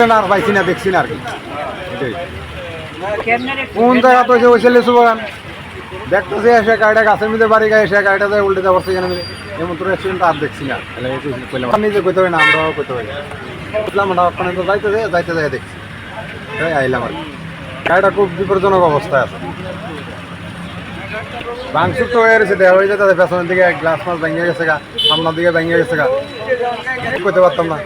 আর পাইছি না, দেখছি না আর কি। কোন জায়গা তো ওইসে লিচু বাগান দেখতেছি, এসে গাড়িটা গাছের মধ্যে বাড়ি গায়ে এসে গাড়িটা যায় উল্টে যাওয়ার সেখানে এমন তোর অ্যাক্সিডেন্ট আর দেখছি না। আমি যে কইতে হবে না, আমরাও কইতে হবে বুঝলাম না, ওখানে তো যাইতে যায় দেখছি, তাই আইলাম আর কি। গাড়িটা খুব বিপজ্জনক অবস্থায় আছে, ভাঙচুর তো হয়ে গেছে, দেওয়া হয়ে যেতে পেছনের দিকে গ্লাস মাছ ভেঙে গেছে গা, সামনের দিকে ভেঙে গেছে গা, করতে পারতাম না।